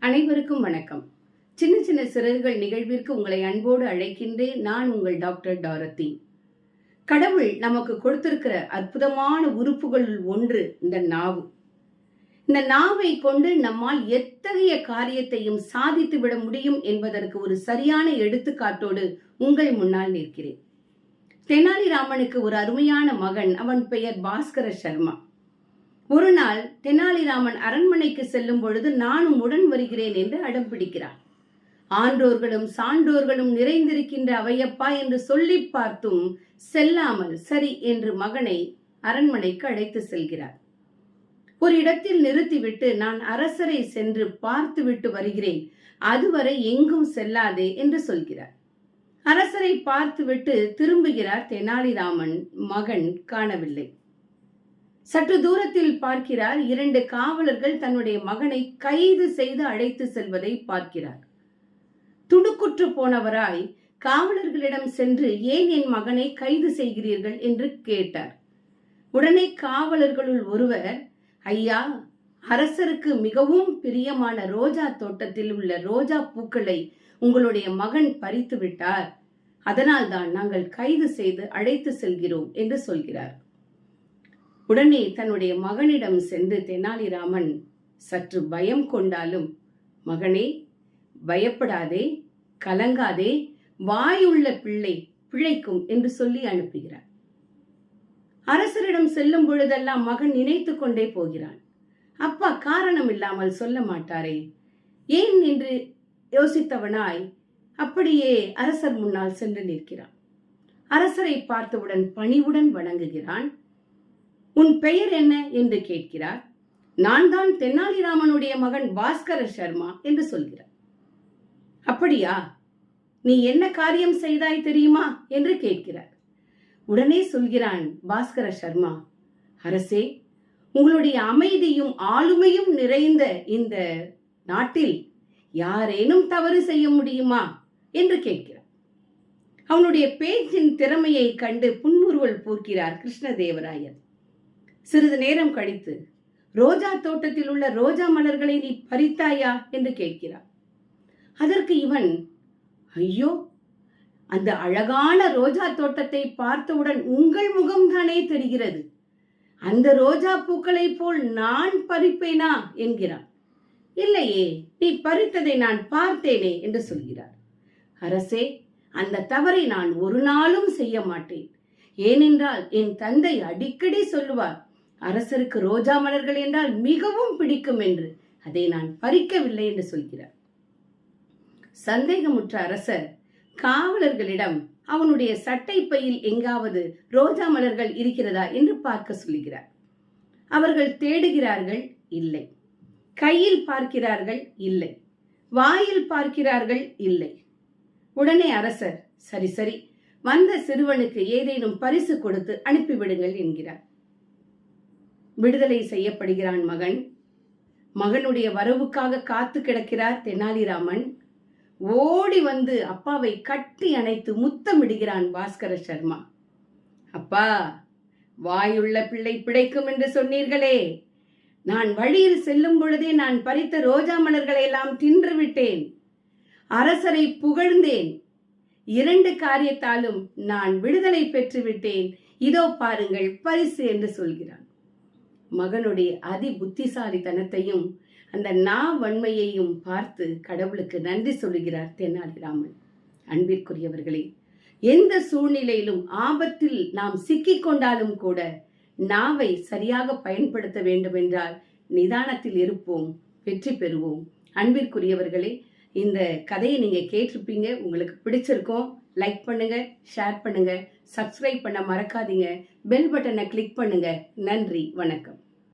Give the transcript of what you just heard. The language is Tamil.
அனைவருக்கும் வணக்கம். சின்ன சின்ன சிறகுகள் நிகழ்விற்கு உங்களை அன்போடு அழைக்கின்றேன். நான் உங்கள் டாக்டர் டாரத்தி. கடவுள் நமக்கு கொடுத்திருக்கிற அற்புதமான உறுப்புகளில் ஒன்று இந்த நாவு. இந்த நாவை கொண்டு நம்மால் எத்தகைய காரியத்தையும் சாதித்து விட முடியும் என்பதற்கு ஒரு சரியான எடுத்துக்காட்டோடு உங்கள் முன்னால் நிற்கிறேன். தெனாலிராமனுக்கு ஒரு அருமையான மகன். அவன் பெயர் பாஸ்கர சர்மா. ஒரு நாள் தெனாலிராமன் அரண்மனைக்கு செல்லும் பொழுது நானும் உடன் வருகிறேன் என்று அடம் பிடிக்கிறான். ஆன்றோர்களும் சான்றோர்களும் நிறைந்திருக்கின்ற அவையப்பா என்று சொல்லி பார்த்தும் செல்லாமல் சரி என்று மகனை அரண்மனைக்கு அழைத்து செல்கிறார். ஒரு இடத்தில் நிறுத்திவிட்டு நான் அரசரை சென்று பார்த்துவிட்டு வருகிறேன், அதுவரை எங்கும் செல்லாதே என்று சொல்கிறார். அரசரை பார்த்துவிட்டு திரும்புகிறார். தெனாலிராமன் மகன் காணவில்லை. சற்று தூரத்தில் பார்க்கிறார். 2 காவலர்கள் தன்னுடைய மகனை கைது செய்து அழைத்து செல்வதை பார்க்கிறார். துடுக்குற்று போனவராய் காவலர்களிடம் சென்று ஏன் என் மகனை கைது செய்கிறீர்கள் என்று கேட்டார். உடனே காவலர்களுள் ஒருவர், ஐயா, அரசருக்கு மிகவும் பிரியமான ரோஜா தோட்டத்தில் உள்ள ரோஜா பூக்களை உங்களுடைய மகன் பறித்து விட்டார், அதனால் தான் நாங்கள் கைது செய்து அழைத்து செல்கிறோம் என்று சொல்கிறார். உடனே தன்னுடைய மகனிடம் சென்று தெனாலிராமன் சற்று பயம் கொண்டாலும், மகனே பயப்படாதே, கலங்காதே, வாயுள்ள பிள்ளை பிழைக்கும் என்று சொல்லி அனுப்புகிறார். அரசரிடம் செல்லும் பொழுதெல்லாம் மகன் நினைத்து கொண்டே போகிறான். அப்பா காரணம் இல்லாமல் சொல்ல மாட்டாரே ஏன் என்று யோசித்தவனாய் அப்படியே அரசர் முன்னால் சென்று நிற்கிறான். அரசரை பார்த்தவுடன் பணிவுடன் வணங்குகிறான். உன் பெயர் என்ன என்று கேட்கிறார். நான் தான் தெனாலிராமனுடைய மகன் பாஸ்கர சர்மா என்று சொல்கிறார். அப்படியா, நீ என்ன காரியம் செய்தாய் தெரியுமா என்று கேட்கிறார். உடனே சொல்கிறான் பாஸ்கர சர்மா, அரசே, உங்களுடைய அமைதியும் ஆளுமையும் நிறைந்த இந்த நாட்டில் யாரேனும் தவறு செய்ய முடியுமா என்று கேட்கிறார். அவனுடைய பேச்சின் திறமையை கண்டு புன்முறுவல் பூக்கிறார் கிருஷ்ணதேவராயர். சிறிது நேரம் கழித்து, ரோஜா தோட்டத்தில் உள்ள ரோஜா மலர்களை நீ பறித்தாயா என்று கேட்கிறார். அதற்கு இவன், ஐயோ, அந்த அழகான ரோஜா தோட்டத்தை பார்த்தவுடன் உங்கள் முகம்தானே தெரிகிறது, அந்த ரோஜா பூக்களை போல் நான் பறிப்பேனா என்கிறான். இல்லையே, நீ பறித்ததை நான் பார்த்தேனே என்று சொல்கிறார். அரசே, அந்த தவறை நான் ஒரு நாளும் செய்ய மாட்டேன். ஏனென்றால் என் தந்தை அடிக்கடி சொல்லுவார், அரசருக்கு ரோஜா மலர்கள் என்றால் மிகவும் பிடிக்கும் என்று. அதை நான் பறிக்கவில்லை என்று சொல்கிறார். சந்தேகமுற்ற அரசர் காவலர்களிடம் அவனுடைய சட்டை பையில் எங்காவது ரோஜா மலர்கள் இருக்கிறதா என்று பார்க்க சொல்லுகிறார். அவர்கள் தேடுகிறார்கள், இல்லை. கையில் பார்க்கிறார்கள், இல்லை. வாயில் பார்க்கிறார்கள், இல்லை. உடனே அரசர், சரி சரி, வந்த சிறுவனுக்கு ஏதேனும் பரிசு கொடுத்து அனுப்பிவிடுங்கள் என்கிறார். விடுதலை செய்யப்படுகிறான் மகன். மகனுடைய வரவுக்காக காத்து கிடக்கிறார் தெனாலிராமன். ஓடி வந்து அப்பாவை கட்டி அணைத்து முத்தமிடுகிறான் பாஸ்கர சர்மா. அப்பா, வாயுள்ள பிள்ளை பிழைக்கும் என்று சொன்னீர்களே, நான் வழியில் செல்லும் பொழுதே நான் பறித்த ரோஜா மலர்களை எல்லாம் தின்று விட்டேன். அரசரை புகழ்ந்தேன். 2 காரியத்தாலும் நான் விடுதலை பெற்று விட்டேன். இதோ பாருங்கள் பரிசு என்று சொல்கிறான். மகனுடைய அதி புத்திசாலித்தனத்தையும் அந்த நாவன்மையையும் பார்த்து கடவுளுக்கு நன்றி சொல்லுகிறார் தெனாலிராமன். அன்பிற்குரியவர்களே, எந்த சூழ்நிலையிலும் ஆபத்தில் நாம் சிக்கிக்கொண்டாலும் கூட நாவை சரியாக பயன்படுத்த வேண்டும் என்றால் நிதானத்தில் இருப்போம், வெற்றி பெறுவோம். அன்பிற்குரியவர்களே, இந்த கதையை நீங்க கேட்டிருப்பீங்க, உங்களுக்கு பிடிச்சிருக்கும். லைக் பண்ணுங்க, ஷேர் பண்ணுங்க, சப்ஸ்கிரைப் பண்ண மறக்காதீங்க, பெல் பட்டனை கிளிக் பண்ணுங்க. நன்றி, வணக்கம்.